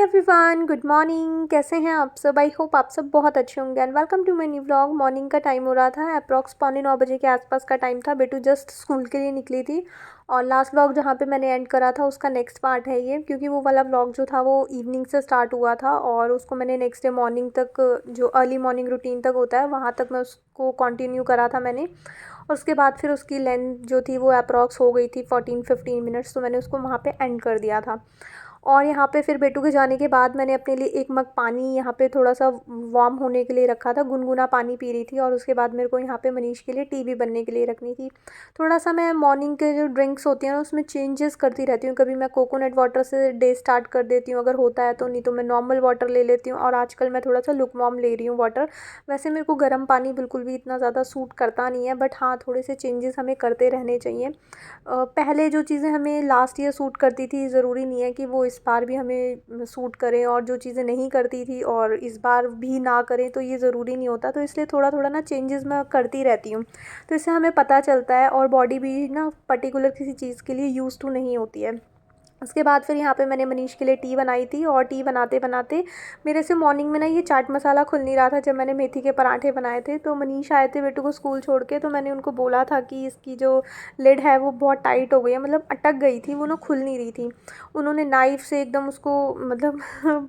Hi everyone, good morning. कैसे हैं आप सब? आई होप आप सब बहुत अच्छे होंगे and welcome to my new vlog. Morning का टाइम हो रहा था, अप्रॉक्स 8:45 के आसपास का टाइम था। बेटू जस्ट स्कूल के लिए निकली थी और लास्ट व्लॉग जहाँ पे मैंने एंड करा था उसका नेक्स्ट पार्ट है ये, क्योंकि वो वाला व्लॉग जो था वो इवनिंग से स्टार्ट हुआ था और उसको मैंने नेक्स्ट डे मॉर्निंग तक, जो अर्ली मॉर्निंग रूटीन तक होता है वहाँ तक मैं उसको कंटिन्यू करा था मैंने। और उसके बाद फिर उसकी लेंथ जो थी वो अप्रॉक्स हो गई थी 14-15 मिनट्स, तो मैंने उसको वहाँ पे एंड कर दिया था। और यहाँ पे फिर बेटू के जाने के बाद मैंने अपने लिए एक मग पानी यहाँ पे थोड़ा सा वार्म होने के लिए रखा था। गुनगुना पानी पी रही थी और उसके बाद मेरे को यहाँ पे मनीष के लिए टी भी बनने के लिए रखनी थी। थोड़ा सा मैं मॉर्निंग के जो ड्रिंक्स होती हैं ना उसमें चेंजेस करती रहती हूँ। कभी मैं कोकोनट वाटर से डे स्टार्ट कर देती हूँ अगर होता है तो, नहीं तो मैं नॉर्मल वाटर ले लेती हूँ। और आजकल मैं थोड़ा सा लुकवार्म ले रही हूँ वाटर। वैसे मेरे को गर्म पानी बिल्कुल भी इतना ज़्यादा सूट करता नहीं है, बट हाँ थोड़े से चेंजेस हमें करते रहने चाहिए। पहले जो चीज़ें हमें लास्ट ईयर सूट करती थी ज़रूरी नहीं है कि वो इस बार भी हमें सूट करें, और जो चीज़ें नहीं करती थी और इस बार भी ना करें तो ये ज़रूरी नहीं होता। तो इसलिए थोड़ा थोड़ा ना चेंजेस मैं करती रहती हूँ, तो इससे हमें पता चलता है और बॉडी भी ना पर्टिकुलर किसी चीज़ के लिए यूज़ टू नहीं होती है। उसके बाद फिर यहाँ पे मैंने मनीष के लिए टी बनाई थी और टी बनाते बनाते मेरे से मॉर्निंग में ना ये चाट मसाला खुल नहीं रहा था। जब मैंने मेथी के पराठे बनाए थे तो मनीष आए थे बेटू को स्कूल छोड़ के, तो मैंने उनको बोला था कि इसकी जो लिड है वो बहुत टाइट हो गई है, मतलब अटक गई थी वो ना, खुल नहीं रही थी। उन्होंने नाइफ़ से एकदम उसको मतलब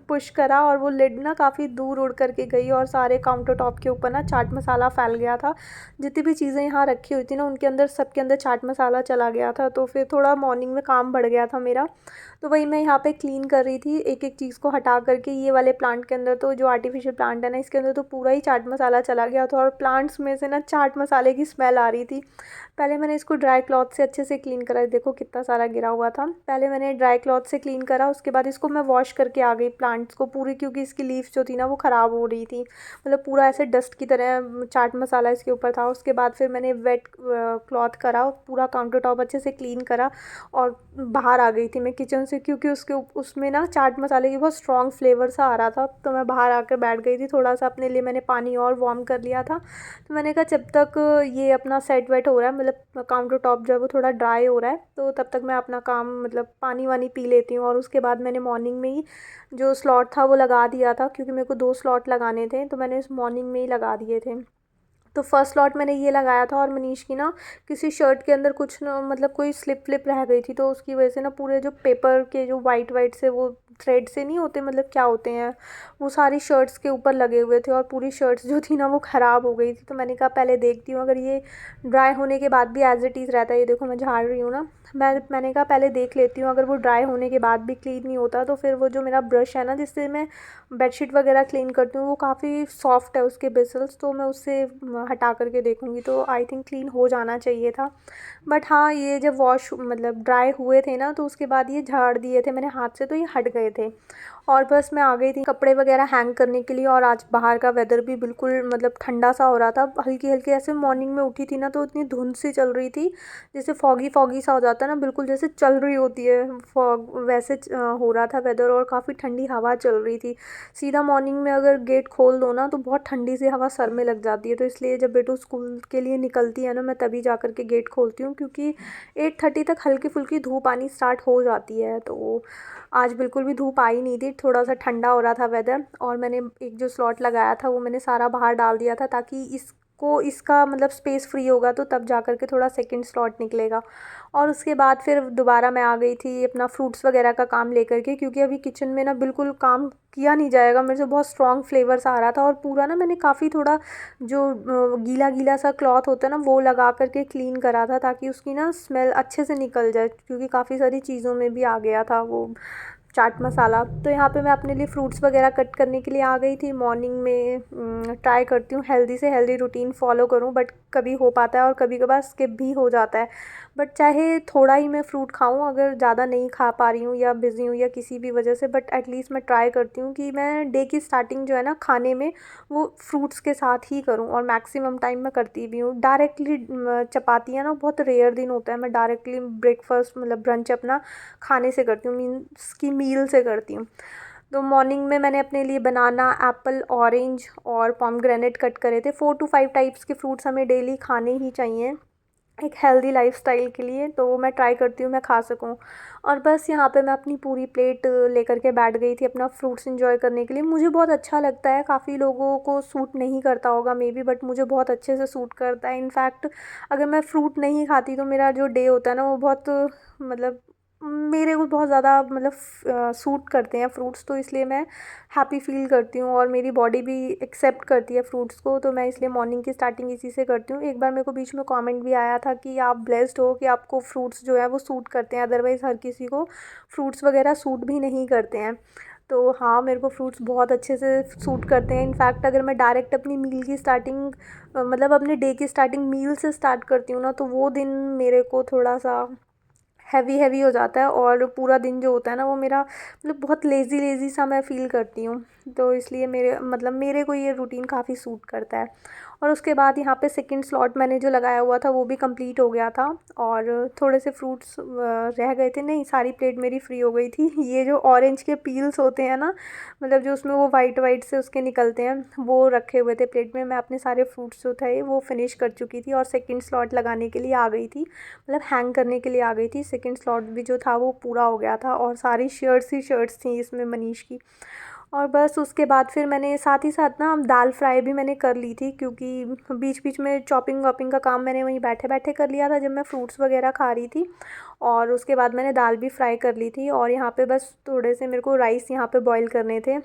पुश करा और वो लिड ना काफ़ी दूर उड़ करके गई और सारे काउंटर टॉप के ऊपर ना चाट मसाला फैल गया था। जितनी भी चीज़ें यहाँ रखी हुई थी ना उनके अंदर, सबके अंदर चाट मसाला चला गया था। तो फिर थोड़ा मॉर्निंग में काम बढ़ गया था मेरा। तो वही मैं यहाँ पे क्लीन कर रही थी एक एक चीज़ को हटा करके। ये वाले प्लांट के अंदर तो, जो आर्टिफिशियल प्लांट है ना, इसके अंदर तो पूरा ही चाट मसाला चला गया था और प्लांट्स में से ना चाट मसाले की स्मेल आ रही थी। पहले मैंने इसको ड्राई क्लॉथ से अच्छे से क्लीन करा, देखो कितना सारा गिरा हुआ था। पहले मैंने ड्राई क्लॉथ से क्लीन करा, उसके बाद इसको मैं वॉश करके आ गई प्लांट्स को पूरी, क्योंकि इसकी लीव्स जो थी ना वो ख़राब हो रही थी, मतलब पूरा ऐसे डस्ट की तरह चाट मसाला इसके ऊपर था। उसके बाद फिर मैंने वेट क्लॉथ करा, पूरा काउंटर टॉप अच्छे से क्लीन करा और बाहर आ गई थी मैं किचन से, क्योंकि उसमें ना चाट मसाले की बहुत स्ट्रॉन्ग फ्लेवर सा आ रहा था। तो मैं बाहर आकर बैठ गई थी, थोड़ा सा अपने लिए मैंने पानी और वार्म कर लिया था। तो मैंने कहा जब तक ये अपना सेट वेट हो रहा है, मतलब काउंटर टॉप जो है वो थोड़ा ड्राई हो रहा है, तो तब तक मैं अपना काम, मतलब पानी वानी पी लेती हूँ। और उसके बाद मैंने मॉर्निंग में ही जो स्लॉट था वो लगा दिया था, क्योंकि मेरे को 2 स्लॉट लगाने थे, तो मैंने इस मॉर्निंग में ही लगा दिए थे। तो फर्स्ट स्लॉट मैंने ये लगाया था और मनीष की ना किसी शर्ट के अंदर कुछ ना, मतलब कोई स्लिप फ्लिप रह गई थी, तो उसकी वजह से ना पूरे जो पेपर के जो वाइट वाइट से वो थ्रेड से नहीं होते, मतलब क्या होते हैं, वो सारी शर्ट्स के ऊपर लगे हुए थे और पूरी शर्ट्स जो थी ना वो ख़राब हो गई थी। तो मैंने कहा पहले देखती हूँ, अगर ये ड्राई होने के बाद भी एज इट इज़ रहता है, ये देखो मैं झाड़ रही हूँ ना, मैंने कहा पहले देख लेती हूँ, अगर वो ड्राई होने के बाद भी क्लीन नहीं होता तो फिर वो जो मेरा ब्रश है ना जिससे मैं बेडशीट वगैरह क्लीन करती हूँ वो काफ़ी सॉफ्ट है उसके ब्रिसल्स, तो मैं उससे हटा करके देखूँगी, तो आई थिंक क्लीन हो जाना चाहिए था। बट हाँ, ये जब वॉश मतलब ड्राई हुए थे ना तो उसके बाद ये झाड़ दिए थे मैंने हाथ से, तो ये हट गए थे। और बस मैं आ गई थी कपड़े वगैरह हैंग करने के लिए। और आज बाहर का वेदर भी बिल्कुल मतलब ठंडा सा हो रहा था, हल्की हल्की ऐसे मॉर्निंग में उठी थी ना तो इतनी धुंध सी चल रही थी, जैसे फॉगी फॉगी सा हो जाता है ना, बिल्कुल जैसे चल रही होती है फॉग, वैसे हो रहा था वेदर। और काफ़ी ठंडी हवा चल रही थी। सीधा मॉर्निंग में अगर गेट खोल दो ना तो बहुत ठंडी सी हवा सर में लग जाती है, तो इसलिए जब बेटू स्कूल के लिए निकलती है ना मैं तभी जा कर के गेट खोलती हूँ, क्योंकि 8:30 तक हल्की फुल्की धूप आनी स्टार्ट हो जाती है। तो आज बिल्कुल भी धूप आई नहीं थी, थोड़ा सा ठंडा हो रहा था वेदर। और मैंने एक जो स्लॉट लगाया था वो मैंने सारा बाहर डाल दिया था, ताकि इसका मतलब स्पेस फ्री होगा तो तब जा कर के थोड़ा सेकंड स्लॉट निकलेगा। और उसके बाद फिर दोबारा मैं आ गई थी अपना फ्रूट्स वगैरह का काम लेकर के, क्योंकि अभी किचन में ना बिल्कुल काम किया नहीं जाएगा मेरे से, बहुत स्ट्रॉन्ग फ्लेवर्स आ रहा था। और पूरा ना मैंने काफ़ी थोड़ा जो गीला गीला सा क्लॉथ होता है ना वो लगा करके क्लीन करा था, ताकि उसकी ना स्मेल अच्छे से निकल जाए, क्योंकि काफ़ी सारी चीज़ों में भी आ गया था वो चाट मसाला। तो यहाँ पे मैं अपने लिए फ्रूट्स वगैरह कट करने के लिए आ गई थी। मॉर्निंग में ट्राई करती हूँ हेल्दी से हेल्दी रूटीन फॉलो करूँ, बट कभी हो पाता है और कभी कभार स्किप भी हो जाता है। बट चाहे थोड़ा ही मैं फ्रूट खाऊँ, अगर ज़्यादा नहीं खा पा रही हूँ या बिज़ी हूँ या किसी भी वजह से, बट एटलीस्ट मैं ट्राई करती हूँ कि मैं डे की स्टार्टिंग जो है ना खाने में वो फ्रूट्स के साथ ही करूँ, और मैक्सिमम टाइम मैं करती भी हूँ। डायरेक्टली चपातियाँ ना बहुत रेयर दिन होता है मैं डायरेक्टली ब्रेकफास्ट मतलब ब्रंच अपना खाने से करती हूँ, मीन्स की मील से करती हूँ। तो मॉर्निंग में मैंने अपने लिए बनाना, एप्पल, ऑरेंज और पोमेग्रेनेट कट करे थे। 4 to 5 टाइप्स के फ्रूट्स हमें डेली खाने ही चाहिए। एक हेल्दी लाइफस्टाइल के लिए, तो मैं ट्राई करती हूँ मैं खा सकूँ। और बस यहाँ पे मैं अपनी पूरी प्लेट लेकर के बैठ गई थी अपना फ्रूट्स इंजॉय करने के लिए। मुझे बहुत अच्छा लगता है, काफ़ी लोगों को सूट नहीं करता होगा मे बी, बट मुझे बहुत अच्छे से सूट करता है। इनफैक्ट अगर मैं फ्रूट नहीं खाती तो मेरा जो डे होता है ना वो बहुत मतलब मेरे को बहुत ज़्यादा मतलब सूट करते हैं फ्रूट्स, तो इसलिए मैं हैप्पी फ़ील करती हूँ और मेरी बॉडी भी एक्सेप्ट करती है फ्रूट्स को, तो मैं इसलिए मॉर्निंग की स्टार्टिंग इसी से करती हूँ। एक बार मेरे को बीच में कमेंट भी आया था कि आप ब्लेस्ड हो कि आपको फ्रूट्स जो है वो सूट करते हैं, अदरवाइज़ हर किसी को फ्रूट्स वगैरह सूट भी नहीं करते हैं। तो हाँ, मेरे को फ्रूट्स बहुत अच्छे से सूट करते हैं। इनफैक्ट अगर मैं डायरेक्ट अपनी मील की स्टार्टिंग मतलब अपने डे की स्टार्टिंग मील से स्टार्ट करती हूँ ना, तो वो दिन मेरे को थोड़ा सा हैवी हैवी हो जाता है और पूरा दिन जो होता है ना वो मेरा मतलब बहुत लेज़ी लेज़ी सा मैं फ़ील करती हूँ। तो इसलिए मेरे मतलब मेरे को ये रूटीन काफ़ी सूट करता है। और उसके बाद यहाँ पे सेकंड स्लॉट मैंने जो लगाया हुआ था वो भी कंप्लीट हो गया था, और थोड़े से फ्रूट्स रह गए थे, नहीं सारी प्लेट मेरी फ्री हो गई थी। ये जो ऑरेंज के पील्स होते हैं ना, मतलब जो उसमें वो वाइट वाइट से उसके निकलते हैं, वो रखे हुए थे प्लेट में। मैं अपने सारे फ्रूट्स जो थे वो फिनिश कर चुकी थी और सेकंड स्लॉट लगाने के लिए आ गई थी, मतलब हैंग करने के लिए आ गई थी। सेकंड स्लॉट भी जो था वो पूरा हो गया था और सारी शर्ट्स ही शर्ट्स थी इसमें मनीष की। और बस उसके बाद फिर मैंने साथ ही साथ ना दाल फ्राई भी मैंने कर ली थी, क्योंकि बीच बीच में चॉपिंग वॉपिंग का काम मैंने वहीं बैठे बैठे कर लिया था जब मैं फ्रूट्स वगैरह खा रही थी। और उसके बाद मैंने दाल भी फ्राई कर ली थी, और यहाँ पे बस थोड़े से मेरे को राइस यहाँ पे बॉईल करने थे,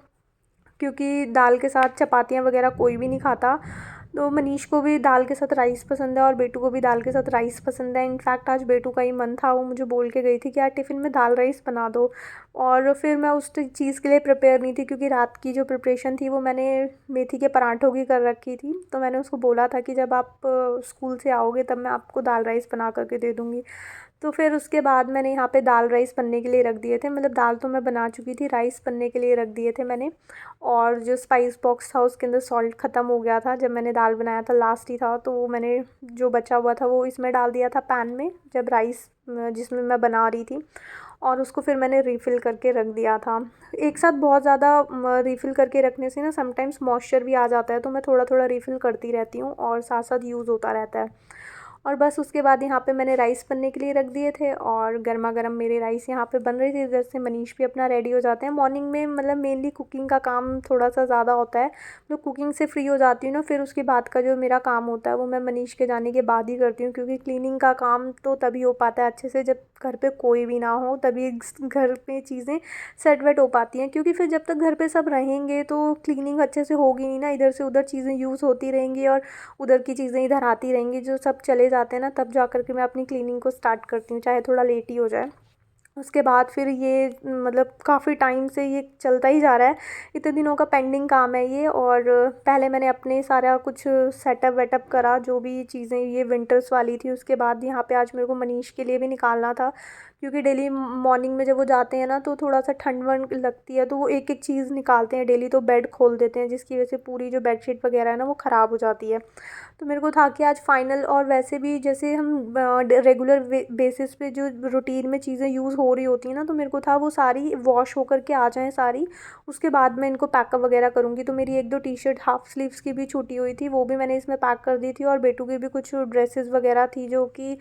क्योंकि दाल के साथ चपातियाँ वगैरह कोई भी नहीं खाता। तो मनीष को भी दाल के साथ राइस पसंद है और बेटू को भी दाल के साथ राइस पसंद है। इनफैक्ट आज बेटू का ही मन था, वो मुझे बोल के गई थी कि यार टिफ़िन में दाल राइस बना दो। और फिर मैं उस चीज़ के लिए प्रिपेयर नहीं थी, क्योंकि रात की जो प्रिपरेशन थी वो मैंने मेथी के पराठों की कर रखी थी। तो मैंने उसको बोला था कि जब आप स्कूल से आओगे तब मैं आपको दाल राइस बना करके दे दूँगी। तो फिर उसके बाद मैंने यहाँ पे दाल राइस बनने के लिए रख दिए थे, मतलब दाल तो मैं बना चुकी थी, राइस बनने के लिए रख दिए थे मैंने। और जो स्पाइस बॉक्स था उसके अंदर सॉल्ट ख़त्म हो गया था जब मैंने दाल बनाया था, लास्ट ही था, तो वो मैंने जो बचा हुआ था वो इसमें डाल दिया था पैन में, जब राइस जिसमें मैं बना रही थी। और उसको फिर मैंने रीफ़िल करके रख दिया था। एक साथ बहुत ज़्यादा रीफ़िल करके रखने से ना समटाइम्स मॉइस्चर भी आ जाता है, तो मैं थोड़ा थोड़ा रीफ़िल करती रहती हूँ और साथ साथ यूज़ होता रहता है। और बस उसके बाद यहाँ पे मैंने राइस बनने के लिए रख दिए थे, और गर्मा गर्म मेरे राइस यहाँ पे बन रही थी। इधर से मनीष भी अपना रेडी हो जाते हैं मॉर्निंग में, मतलब मेनली कुकिंग का काम थोड़ा सा ज़्यादा होता है। जो कुकिंग से फ्री हो जाती हूँ ना, फिर उसके बाद का जो मेरा काम होता है वो मैं मनीष के जाने के बाद ही करती हूँ, क्योंकि क्लीनिंग का काम तो तभी हो पाता है अच्छे से जब घर पे कोई भी ना हो, तभी घर पे चीज़ें सेट वेट हो पाती हैं। क्योंकि फिर जब तक घर पे सब रहेंगे तो क्लीनिंग अच्छे से होगी नहीं ना, इधर से उधर चीज़ें यूज़ होती रहेंगी और उधर की चीज़ें इधर आती रहेंगी। जो सब चले जाते हैं ना तब जा कर के मैं अपनी क्लीनिंग को स्टार्ट करती हूँ, चाहे थोड़ा लेट ही हो जाए। उसके बाद फिर ये मतलब काफ़ी टाइम से ये चलता ही जा रहा है, इतने दिनों का पेंडिंग काम है ये। और पहले मैंने अपने सारा कुछ सेटअप वेटअप करा, जो भी चीज़ें ये विंटर्स वाली थी। उसके बाद यहाँ पे आज मेरे को मनीष के लिए भी निकालना था, क्योंकि डेली मॉर्निंग में जब वो जाते हैं ना तो थोड़ा सा ठंड वंड लगती है, तो वो एक एक चीज़ निकालते हैं डेली, तो बेड खोल देते हैं, जिसकी वजह से पूरी जो बेडशीट वगैरह है ना वो ख़राब हो जाती है। तो मेरे को था कि आज फाइनल, और वैसे भी जैसे हम रेगुलर बेसिस पे जो रूटीन में चीज़ें यूज़ हो रही होती हैं ना, तो मेरे को था वो सारी वॉश होकर के आ जाएँ सारी, उसके बाद मैं इनको पैकअप वगैरह करूँगी। तो मेरी एक दो टी शर्ट हाफ स्लीव्स की भी छूटी हुई थी, वो भी मैंने इसमें पैक कर दी थी, और बेटू की भी कुछ ड्रेसेस वगैरह थी जो कि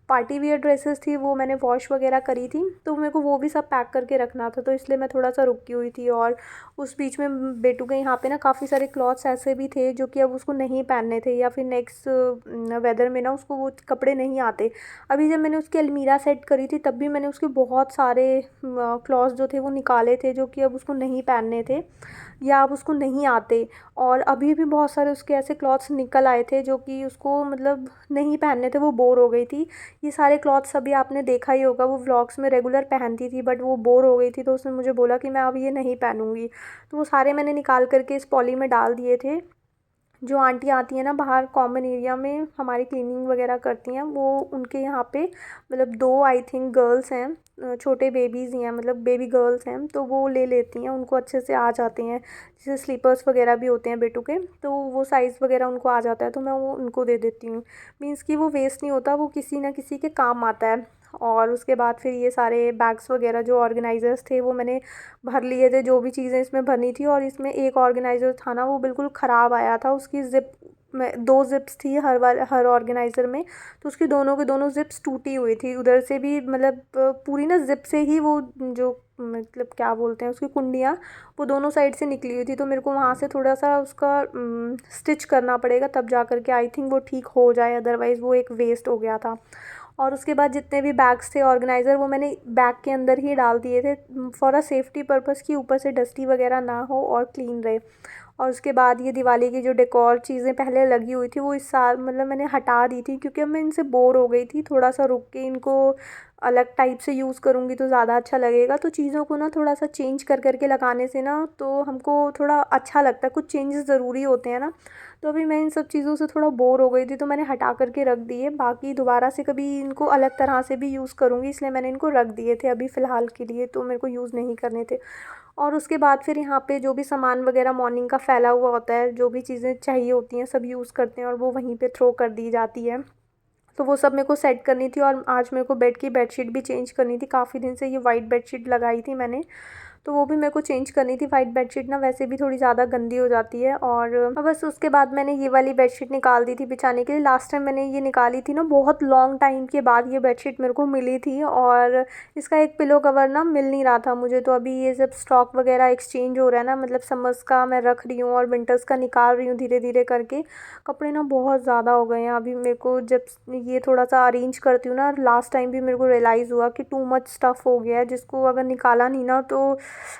पार्टी वियर ड्रेसेस थी, वो मैंने वॉश वगैरह करी थी, तो मेरे को वो भी सब पैक करके रखना था, तो इसलिए मैं थोड़ा सा रुकी हुई थी। और उस बीच में बेटू के यहाँ पे ना काफ़ी सारे क्लॉथ्स ऐसे भी थे जो कि अब उसको नहीं पहनने थे, या फिर नेक्स्ट वेदर में ना उसको वो कपड़े नहीं आते। अभी जब मैंने उसकी अलमीरा सेट करी थी तब भी मैंने उसके बहुत सारे क्लॉथ्स जो थे वो निकाले थे, जो कि अब उसको नहीं पहनने थे या अब उसको नहीं आते। और अभी भी बहुत सारे उसके ऐसे क्लॉथ्स निकल आए थे जो कि उसको मतलब नहीं पहनने थे, वो बोर हो गई थी। ये सारे क्लॉथ्स अभी आपने देखा ही होगा, वो व्लॉग्स में रेगुलर पहनती थी, बट वो बोर हो गई थी, तो उसने मुझे बोला कि मैं अब ये नहीं पहनूंगी। तो वो सारे मैंने निकाल करके इस पॉली में डाल दिए थे। जो आंटी आती हैं ना बाहर कॉमन एरिया में हमारी क्लीनिंग वगैरह करती हैं, वो उनके यहाँ पे मतलब दो आई थिंक गर्ल्स हैं, छोटे बेबीज़ ही हैं, मतलब बेबी गर्ल्स हैं, तो वो ले लेती हैं, उनको अच्छे से आ जाते हैं। जैसे स्लीपर्स वगैरह भी होते हैं बेटू के, तो वो साइज़ वगैरह उनको आ जाता है, तो मैं वो उनको दे देती हूँ। मीन्स कि वो वेस्ट नहीं होता, वो किसी ना किसी के काम आता है। और उसके बाद फिर ये सारे बैग्स वगैरह जो ऑर्गेनाइज़र्स थे वो मैंने भर लिए थे, जो भी चीज़ें इसमें भरनी थी। और इसमें एक ऑर्गेनाइज़र था ना वो बिल्कुल ख़राब आया था, उसकी ज़िप में 2 ज़िप्स थी हर ऑर्गेनाइज़र में, तो उसकी दोनों के दोनों ज़िप्स टूटी हुई थी। उधर से भी मतलब पूरी ना ज़िप से ही वो जो मतलब क्या बोलते हैं उसकी कुंडियाँ, वो दोनों साइड से निकली हुई थी। तो मेरे को वहाँ से थोड़ा सा उसका स्टिच करना पड़ेगा, तब जा कर के आई थिंक वो ठीक हो जाए, अदरवाइज़ वो एक वेस्ट हो गया था। और उसके बाद जितने भी बैग्स थे ऑर्गेनाइज़र वो मैंने बैग के अंदर ही डाल दिए थे, फॉर अ सेफ्टी पर्पज़ की ऊपर से डस्टी वगैरह ना हो और क्लीन रहे। और उसके बाद ये दिवाली की जो डेकोर चीज़ें पहले लगी हुई थी वो इस साल मतलब मैंने हटा दी थी, क्योंकि अब मैं इनसे बोर हो गई थी। थोड़ा सा रुक के इनको अलग टाइप से यूज़ करूँगी तो ज़्यादा अच्छा लगेगा। तो चीज़ों को ना थोड़ा सा चेंज कर करके लगाने से ना तो हमको थोड़ा अच्छा लगता है, कुछ चेंजेस ज़रूरी होते हैं ना। तो अभी मैं इन सब चीज़ों से थोड़ा बोर हो गई थी, तो मैंने हटा करके रख दिए। बाकी दोबारा से कभी इनको अलग तरह से भी यूज़ करूँगी, इसलिए मैंने इनको रख दिए थे अभी फ़िलहाल के लिए, तो मेरे को यूज़ नहीं करने थे। और उसके बाद फिर यहाँ पे जो भी सामान वगैरह मॉर्निंग का फैला हुआ होता है, जो भी चीज़ें चाहिए होती हैं सब यूज़ करते हैं और वो वहीं पे थ्रो कर दी जाती है। तो वो सब मेरे को सेट करनी थी। और आज मेरे को बेड की बेडशीट भी चेंज करनी थी, काफ़ी दिन से ये वाइट बेडशीट लगाई थी मैंने, तो वो भी मेरे को चेंज करनी थी। वाइट बेडशीट ना वैसे भी थोड़ी ज़्यादा गंदी हो जाती है। और बस उसके बाद मैंने ये वाली बेडशीट निकाल दी थी बिछाने के लिए। लास्ट टाइम मैंने ये निकाली थी ना बहुत लॉन्ग टाइम के बाद ये बेडशीट मेरे को मिली थी, और इसका एक पिलो कवर ना मिल नहीं रहा था मुझे। तो अभी ये जब स्टॉक वगैरह एक्सचेंज हो रहा है ना, मतलब समर्स का मैं रख रही हूँ और विंटर्स का निकाल रही हूँ धीरे धीरे करके। कपड़े ना बहुत ज़्यादा हो गए हैं अभी, मेरे को जब ये थोड़ा सा अरेंज करती हूँ ना, लास्ट टाइम भी मेरे को रियलाइज़ हुआ कि टू मच स्टफ़ हो गया है, जिसको अगर निकाला नहीं ना तो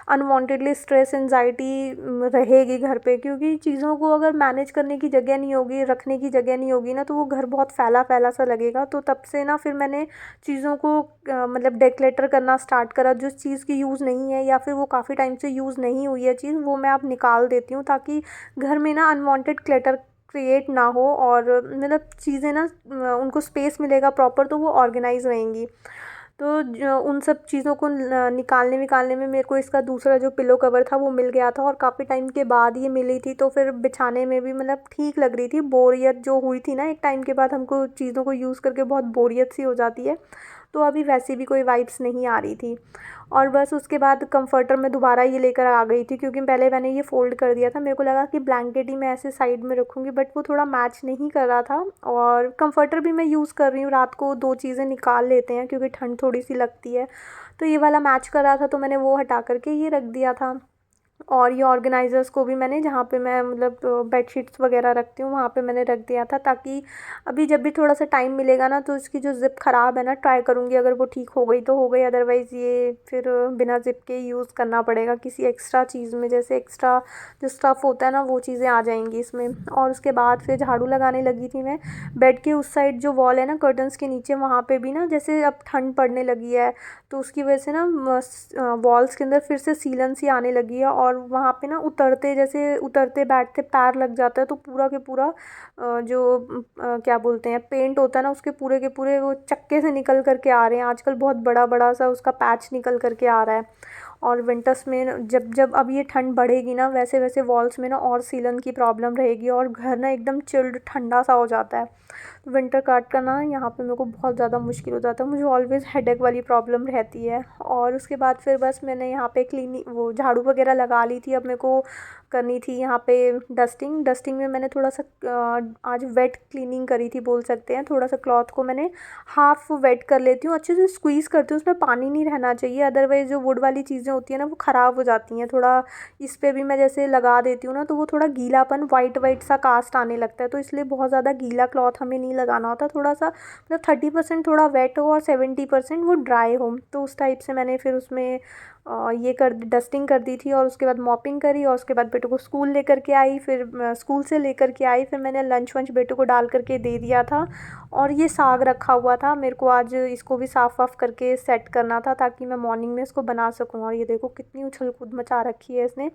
अनवांटेडली स्ट्रेस एंजाइटी रहेगी घर पे। क्योंकि चीज़ों को अगर मैनेज करने की जगह नहीं होगी, रखने की जगह नहीं होगी ना, तो वो घर बहुत फैला फैला सा लगेगा। तो तब से ना फिर मैंने चीज़ों को मतलब डेक्लेटर करना स्टार्ट करा। जो चीज़ की यूज़ नहीं है या फिर वो काफ़ी टाइम से यूज़ नहीं हुई है चीज़, वो मैं अब निकाल देती हूँ, ताकि घर में ना अनवांटेड क्लटर क्रिएट ना हो। और मतलब चीज़ें ना उनको स्पेस मिलेगा प्रॉपर, तो वो ऑर्गेनाइज रहेंगी। तो जो उन सब चीज़ों को निकालने निकालने में मेरे को इसका दूसरा जो पिलो कवर था वो मिल गया था, और काफ़ी टाइम के बाद ये मिली थी। तो फिर बिछाने में भी मतलब ठीक लग रही थी। बोरियत जो हुई थी ना एक टाइम के बाद, हमको चीज़ों को यूज़ करके बहुत बोरियत सी हो जाती है, तो अभी वैसी भी कोई वाइब्स नहीं आ रही थी। और बस उसके बाद कंफर्टर में दोबारा ये लेकर आ गई थी, क्योंकि पहले मैंने ये फ़ोल्ड कर दिया था। मेरे को लगा कि ब्लैंकेट ही मैं ऐसे साइड में रखूँगी, बट वो थोड़ा मैच नहीं कर रहा था। और कंफर्टर भी मैं यूज़ कर रही हूँ, रात को 2 चीज़ें निकाल लेते हैं क्योंकि ठंड थोड़ी सी लगती है। तो ये वाला मैच कर रहा था, तो मैंने वो हटा कर के ये रख दिया था। और ये ऑर्गेनाइज़र्स को भी मैंने जहाँ पे मैं मतलब बेडशीट्स वगैरह रखती हूँ वहाँ पे मैंने रख दिया था, ताकि अभी जब भी थोड़ा सा टाइम मिलेगा ना, तो इसकी जो ज़िप ख़राब है ना, ट्राई करूँगी अगर वो ठीक हो गई तो हो गई, अदरवाइज़ ये फिर बिना ज़िप के यूज़ करना पड़ेगा किसी एक्स्ट्रा चीज़ में। जैसे एक्स्ट्रा जो स्टफ़ होता है ना वो चीज़ें आ जाएंगी इसमें। और उसके बाद फिर झाड़ू लगाने लगी थी मैं। बेड के उस साइड जो वॉल है ना कर्टन्स के नीचे, वहाँ पे भी ना जैसे अब ठंड पड़ने लगी है, तो उसकी वजह से ना वॉल्स के अंदर फिर से सीलन सी आने लगी है। और वहाँ पे ना जैसे उतरते बैठते पैर लग जाता है, तो पूरा के पूरा जो क्या बोलते हैं पेंट होता है ना, उसके पूरे के पूरे वो चक्के से निकल करके आ रहे हैं आजकल, बहुत बड़ा बड़ा सा उसका पैच निकल करके आ रहा है। और विंटर्स में जब जब अब ये ठंड बढ़ेगी ना, वैसे वैसे वॉल्स में ना और सीलन की प्रॉब्लम रहेगी, और घर ना एकदम चिल्ड ठंडा सा हो जाता है। तो विंटर काट का ना यहाँ पे मेरे को बहुत ज़्यादा मुश्किल हो जाता है, मुझे ऑलवेज़ हेडेक वाली प्रॉब्लम रहती है। और उसके बाद फिर बस मैंने यहाँ पे क्लीनिंग वो झाड़ू वगैरह लगा ली थी। अब मेरे को करनी थी यहाँ पे डस्टिंग। डस्टिंग में मैंने थोड़ा सा आज वेट क्लीनिंग करी थी बोल सकते हैं। थोड़ा सा क्लॉथ को मैंने हाफ़ वेट कर लेती हूँ, अच्छे से स्क्वीज़ करती हूँ, उसमें पानी नहीं रहना चाहिए, अदरवाइज़ जो वुड वाली चीज़ें होती हैं ना वो ख़राब हो जाती हैं। थोड़ा इस पे भी मैं जैसे लगा देती हूँ ना, तो वो थोड़ा गीलापन वाइट वाइट सा कास्ट आने लगता है, तो इसलिए बहुत ज़्यादा गीला क्लॉथ हमें नहीं लगाना होता। थोड़ा सा मतलब 30% थोड़ा वेट हो और 70% वो ड्राई हो, तो उस टाइप से मैंने फिर उसमें ये कर डस्टिंग कर दी थी। और उसके बाद मॉपिंग करी, और उसके बाद बेटू को स्कूल लेकर के आई। फिर स्कूल से लेकर के आई, फिर मैंने लंच वंच बेटू को डाल करके दे दिया था। और ये साग रखा हुआ था, मेरे को आज इसको भी साफ़ वाफ़ करके सेट करना था, ताकि मैं मॉर्निंग में इसको बना सकूँ। और ये देखो कितनी उछल कूद मचा रखी है इसने।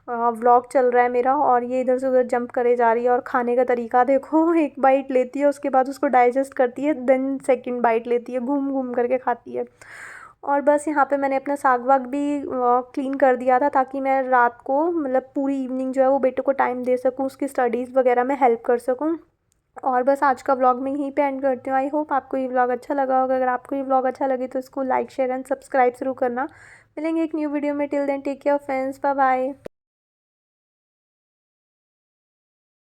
व्लॉग चल रहा है मेरा, और ये इधर से उधर जंप करे जा रही है। और खाने का तरीका देखो, एक बाइट लेती है, उसके बाद उसको डाइजेस्ट करती है, देन सेकंड बाइट लेती है, घूम घूम करके खाती है। और बस यहाँ पे मैंने अपना साग वाग भी क्लीन कर दिया था, ताकि मैं रात को मतलब पूरी इवनिंग जो है वो बेटे को टाइम दे सकूँ, उसकी स्टडीज़ वगैरह में हेल्प कर सकूँ। और बस आज का व्लॉग मैं यहीं पे एंड करती हूँ। आई होप आपको ये व्लॉग अच्छा लगा होगा। अगर आपको ये व्लॉग अच्छा लगे तो इसको लाइक शेयर एंड सब्सक्राइब जरूर करना। मिलेंगे एक न्यू वीडियो में। Till then take care friends, bye bye.